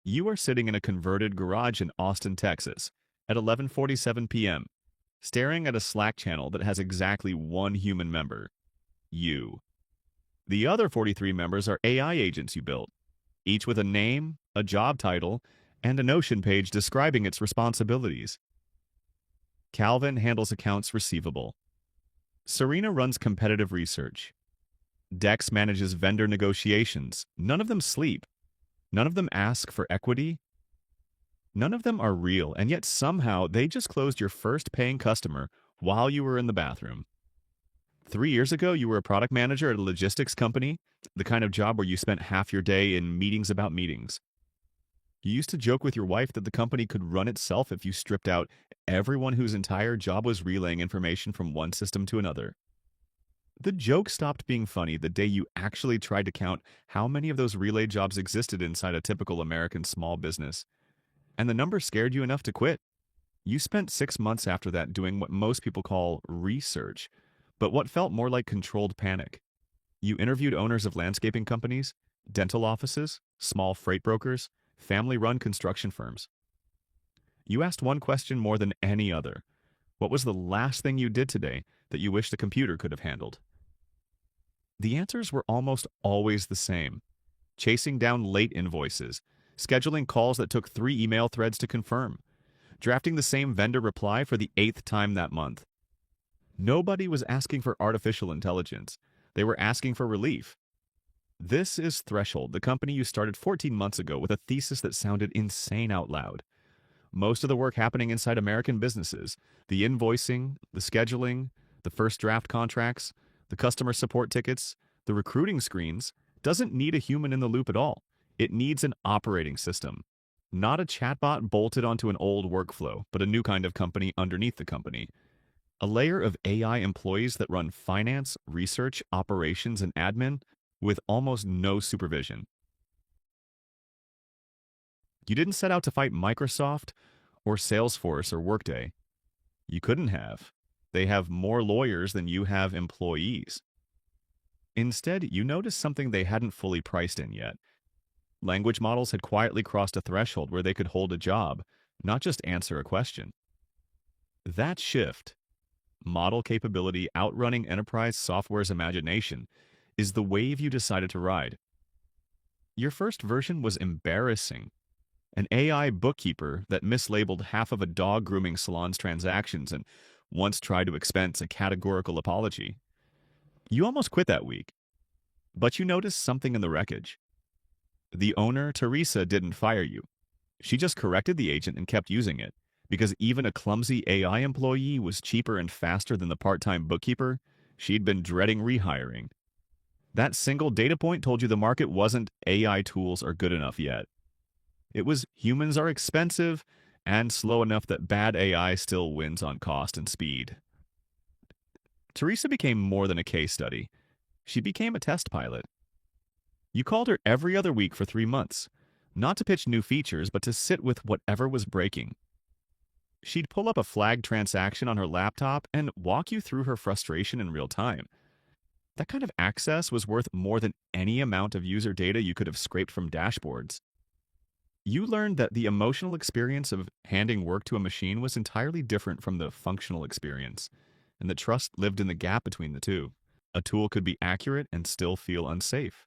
You are sitting in a converted garage in Austin, Texas, at 11:47 p.m., staring at a Slack channel that has exactly one human member, you. The other 43 members are AI agents you built, each with a name, a job title, and a Notion page describing its responsibilities. Calvin handles accounts receivable. Serena runs competitive research. Dex manages vendor negotiations. None of them sleep. None of them ask for equity. None of them are real, and yet somehow they just closed your first paying customer while you were in the bathroom. 3 years ago, you were a product manager at a logistics company, the kind of job where you spent half your day in meetings about meetings. You used to joke with your wife that the company could run itself if you stripped out everyone whose entire job was relaying information from one system to another. The joke stopped being funny the day you actually tried to count how many of those relay jobs existed inside a typical American small business, and the number scared you enough to quit. You spent 6 months after that doing what most people call research, but what felt more like controlled panic. You interviewed owners of landscaping companies, dental offices, small freight brokers, family-run construction firms. You asked one question more than any other. What was the last thing you did today that you wish the computer could have handled? The answers were almost always the same. Chasing down late invoices, scheduling calls that took 3 email threads to confirm, drafting the same vendor reply for the 8th time that month. Nobody was asking for artificial intelligence. They were asking for relief. This is Threshold, the company you started 14 months ago with a thesis that sounded insane out loud. Most of the work happening inside American businesses, the invoicing, the scheduling, the first draft contracts, the customer support tickets, the recruiting screens, doesn't need a human in the loop at all. It needs an operating system. Not a chatbot bolted onto an old workflow, but a new kind of company underneath the company. A layer of AI employees that run finance, research, operations, and admin with almost no supervision. You didn't set out to fight Microsoft or Salesforce or Workday. You couldn't have. They have more lawyers than you have employees. Instead, you noticed something they hadn't fully priced in yet. Language models had quietly crossed a threshold where they could hold a job, not just answer a question. That shift, model capability outrunning enterprise software's imagination, is the wave you decided to ride. Your first version was embarrassing. An AI bookkeeper that mislabeled half of a dog grooming salon's transactions and once tried to expense a categorical apology. You almost quit that week, but you noticed something in the wreckage. The owner, Teresa, didn't fire you. She just corrected the agent and kept using it, because even a clumsy AI employee was cheaper and faster than the part-time bookkeeper she'd been dreading rehiring. That single data point told you the market wasn't AI tools are good enough yet. It was humans are expensive and slow enough that bad AI still wins on cost and speed. Teresa became more than a case study. She became a test pilot. You called her every other week for 3 months, not to pitch new features, but to sit with whatever was breaking. She'd pull up a flagged transaction on her laptop and walk you through her frustration in real time. That kind of access was worth more than any amount of user data you could have scraped from dashboards. You learned that the emotional experience of handing work to a machine was entirely different from the functional experience, and that trust lived in the gap between the two. A tool could be accurate and still feel unsafe.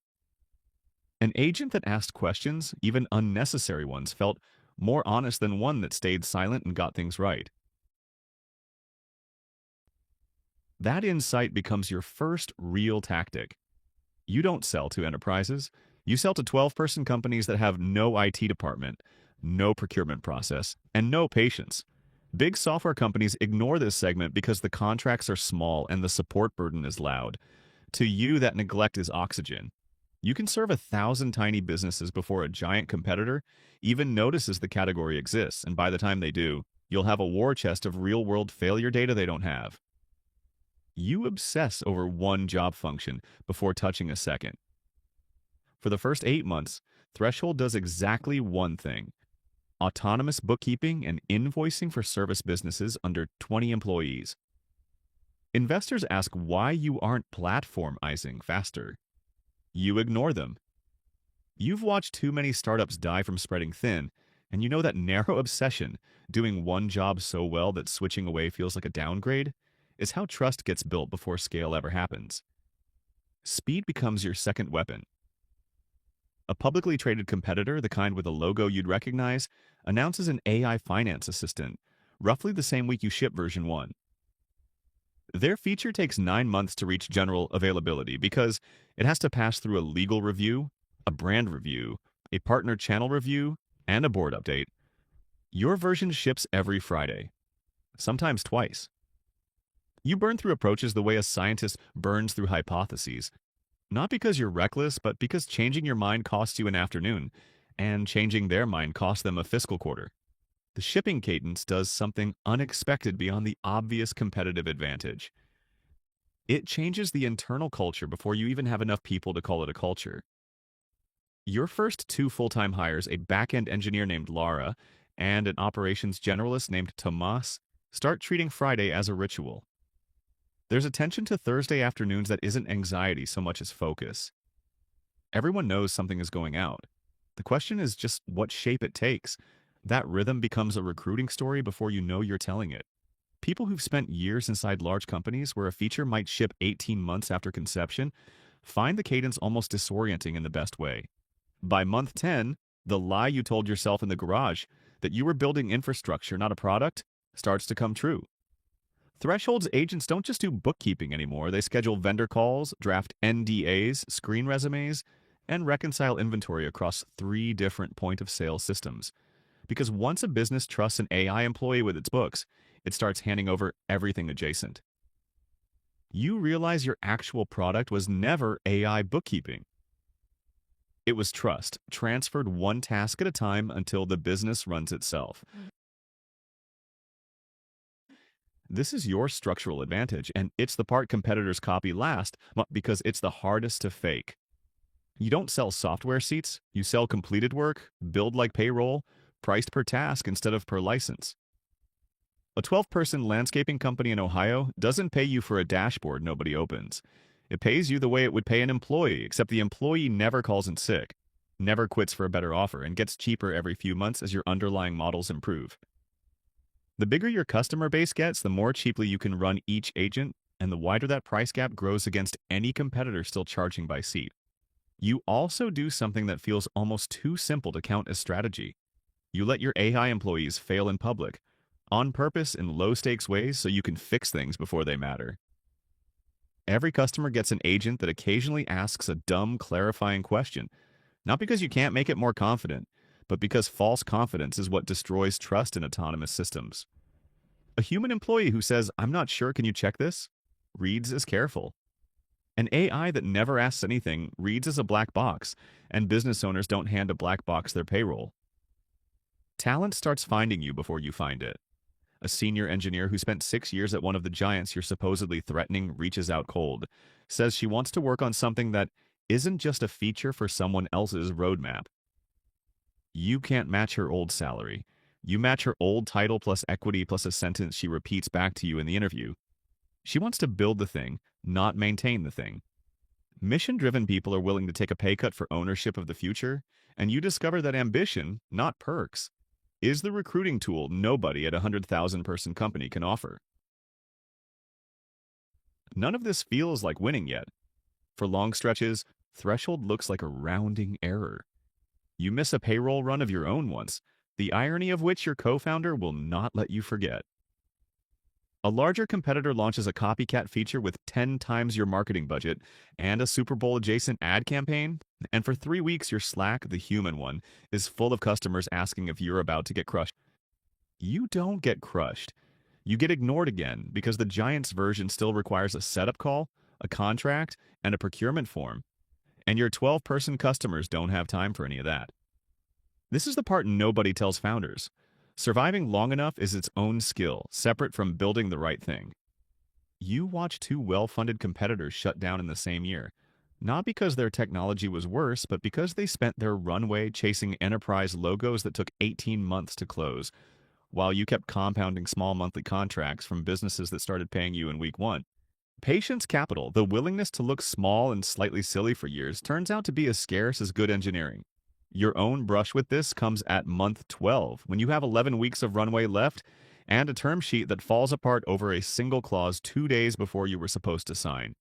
An agent that asked questions, even unnecessary ones, felt more honest than one that stayed silent and got things right. That insight becomes your first real tactic. You don't sell to enterprises. You sell to 12-person companies that have no IT department, no procurement process, and no patience. Big software companies ignore this segment because the contracts are small and the support burden is loud. To you, that neglect is oxygen. You can serve 1,000 tiny businesses before a giant competitor even notices the category exists, and by the time they do, you'll have a war chest of real-world failure data they don't have. You obsess over one job function before touching a second. For the first 8 months, Threshold does exactly one thing: autonomous bookkeeping and invoicing for service businesses under 20 employees. Investors ask why you aren't platformizing faster. You ignore them. You've watched too many startups die from spreading thin, and you know that narrow obsession, doing one job so well that switching away feels like a downgrade, is how trust gets built before scale ever happens. Speed becomes your second weapon. A publicly traded competitor, the kind with a logo you'd recognize, announces an AI finance assistant, roughly the same week you ship version 1. Their feature takes 9 months to reach general availability because it has to pass through a legal review, a brand review, a partner channel review, and a board update. Your version ships every Friday, sometimes twice. You burn through approaches the way a scientist burns through hypotheses, not because you're reckless, but because changing your mind costs you an afternoon, and changing their mind costs them a fiscal quarter. The shipping cadence does something unexpected beyond the obvious competitive advantage. It changes the internal culture before you even have enough people to call it a culture. Your first 2 full-time hires, a back-end engineer named Lara and an operations generalist named Tomas, start treating Friday as a ritual. There's attention to Thursday afternoons that isn't anxiety so much as focus. Everyone knows something is going out. The question is just what shape it takes. That rhythm becomes a recruiting story before you know you're telling it. People who've spent years inside large companies where a feature might ship 18 months after conception find the cadence almost disorienting in the best way. By month 10, the lie you told yourself in the garage that you were building infrastructure, not a product, starts to come true. Threshold's agents don't just do bookkeeping anymore. They schedule vendor calls, draft NDAs, screen resumes, and reconcile inventory across 3 different point-of-sale systems. Because once a business trusts an AI employee with its books, it starts handing over everything adjacent. You realize your actual product was never AI bookkeeping. It was trust, transferred one task at a time until the business runs itself. This is your structural advantage, and it's the part competitors copy last because it's the hardest to fake. You don't sell software seats, you sell completed work, billed like payroll, priced per task instead of per license. A 12-person landscaping company in Ohio doesn't pay you for a dashboard nobody opens. It pays you the way it would pay an employee, except the employee never calls in sick, never quits for a better offer, and gets cheaper every few months as your underlying models improve. The bigger your customer base gets, the more cheaply you can run each agent, and the wider that price gap grows against any competitor still charging by seat. You also do something that feels almost too simple to count as strategy. You let your AI employees fail in public, on purpose in low-stakes ways so you can fix things before they matter. Every customer gets an agent that occasionally asks a dumb, clarifying question, not because you can't make it more confident, but because false confidence is what destroys trust in autonomous systems. A human employee who says, "I'm not sure, can you check this?" reads as careful. An AI that never asks anything reads as a black box, and business owners don't hand a black box their payroll. Talent starts finding you before you find it. A senior engineer who spent 6 years at one of the giants you're supposedly threatening reaches out cold, says she wants to work on something that isn't just a feature for someone else's roadmap. You can't match her old salary. You match her old title plus equity plus a sentence she repeats back to you in the interview. She wants to build the thing, not maintain the thing. Mission-driven people are willing to take a pay cut for ownership of the future, and you discover that ambition, not perks, is the recruiting tool nobody at a 100,000-person company can offer. None of this feels like winning yet. For long stretches, Threshold looks like a rounding error. You miss a payroll run of your own once, the irony of which your co-founder will not let you forget. A larger competitor launches a copycat feature with 10 times your marketing budget and a Super Bowl-adjacent ad campaign, and for 3 weeks your Slack, the human one, is full of customers asking if you're about to get crushed. You don't get crushed. You get ignored again because the Giants version still requires a setup call, a contract, and a procurement form, and your 12-person customers don't have time for any of that. This is the part nobody tells founders. Surviving long enough is its own skill, separate from building the right thing. You watch 2 well-funded competitors shut down in the same year, not because their technology was worse, but because they spent their runway chasing enterprise logos that took 18 months to close, while you kept compounding small monthly contracts from businesses that started paying you in week 1. Patience capital, the willingness to look small and slightly silly for years, turns out to be as scarce as good engineering. Your own brush with this comes at month 12, when you have 11 weeks of runway left and a term sheet that falls apart over a single clause 2 days before you were supposed to sign.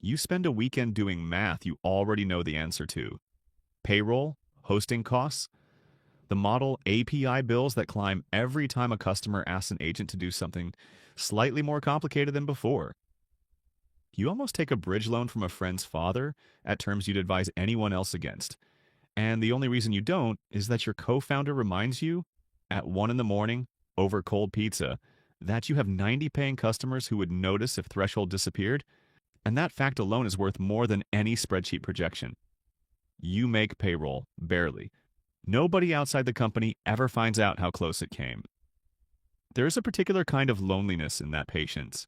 You spend a weekend doing math you already know the answer to. Payroll, hosting costs, the model API bills that climb every time a customer asks an agent to do something slightly more complicated than before. You almost take a bridge loan from a friend's father at terms you'd advise anyone else against. And the only reason you don't is that your co-founder reminds you, at 1 in the morning, over cold pizza, that you have 90 paying customers who would notice if threshold disappeared, and that fact alone is worth more than any spreadsheet projection. You make payroll, barely. Nobody outside the company ever finds out how close it came. There is a particular kind of loneliness in that patience.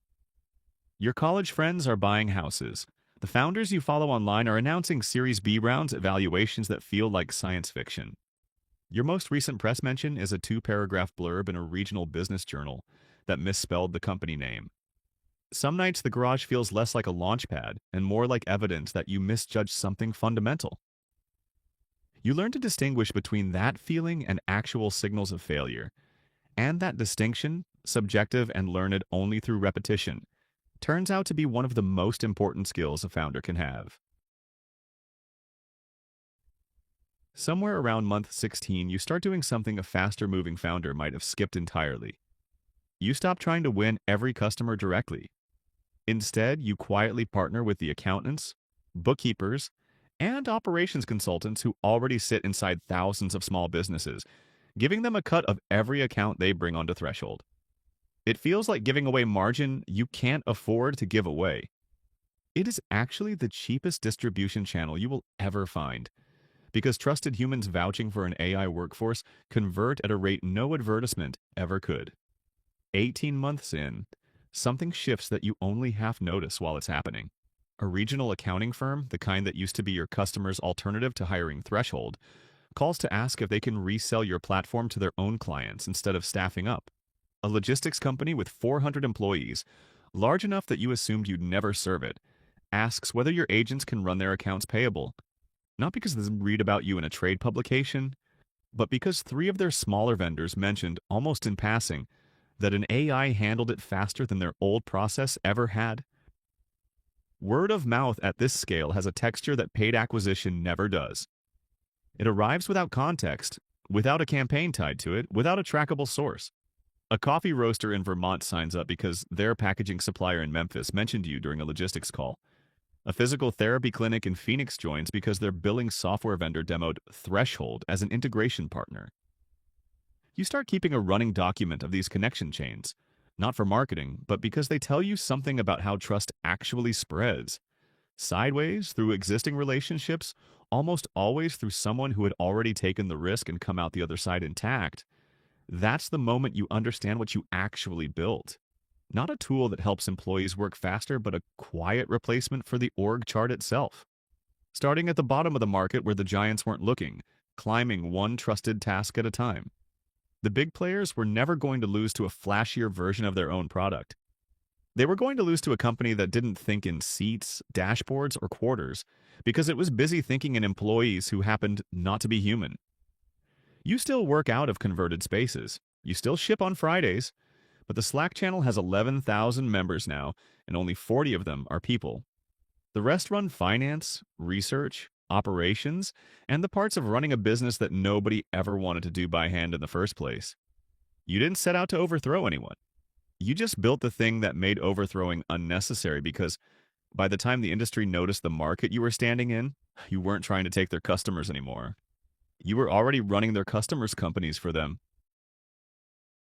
Your college friends are buying houses. The founders you follow online are announcing Series B rounds at valuations that feel like science fiction. Your most recent press mention is a 2-paragraph blurb in a regional business journal that misspelled the company name. Some nights the garage feels less like a launch pad and more like evidence that you misjudged something fundamental. You learn to distinguish between that feeling and actual signals of failure. And that distinction, subjective and learned only through repetition, turns out to be one of the most important skills a founder can have. Somewhere around month 16, you start doing something a faster-moving founder might have skipped entirely. You stop trying to win every customer directly. Instead, you quietly partner with the accountants, bookkeepers, and operations consultants who already sit inside thousands of small businesses, giving them a cut of every account they bring onto Threshold. It feels like giving away margin you can't afford to give away. It is actually the cheapest distribution channel you will ever find, because trusted humans vouching for an AI workforce convert at a rate no advertisement ever could. 18 months in, something shifts that you only half notice while it's happening. A regional accounting firm, the kind that used to be your customer's alternative to hiring Threshold, calls to ask if they can resell your platform to their own clients instead of staffing up. A logistics company with 400 employees, large enough that you assumed you'd never serve it, asks whether your agents can run their accounts payable. Not because they read about you in a trade publication, but because 3 of their smaller vendors mentioned, almost in passing, that an AI handled it faster than their old process ever had. Word of mouth at this scale has a texture that paid acquisition never does. It arrives without context, without a campaign tied to it, without a trackable source. A coffee roaster in Vermont signs up because their packaging supplier in Memphis mentioned you during a logistics call. A physical therapy clinic in Phoenix joins because their billing software vendor demoed Threshold as an integration partner. You start keeping a running document of these connection chains, not for marketing, but because they tell you something about how trust actually spreads. Sideways, through existing relationships, almost always through someone who had already taken the risk and come out the other side intact. That's the moment you understand what you actually built. Not a tool that helps employees work faster, but a quiet replacement for the org chart itself. Starting at the bottom of the market where the giants weren't looking, climbing one trusted task at a time. The big players were never going to lose to a flashier version of their own product. They were going to lose to a company that didn't think in seats, dashboards, or quarters, because it was busy thinking in employees who happened not to be human. You still work out of converted spaces. You still ship on Fridays, but the Slack channel has 11,000 members now, and only 40 of them are people. The rest run finance, research, operations, and the parts of running a business that nobody ever wanted to do by hand in the first place. You didn't set out to overthrow anyone. You just built the thing that made overthrowing unnecessary because by the time the industry noticed the market you were standing in, you weren't trying to take their customers anymore. You were already running their customers' companies for them,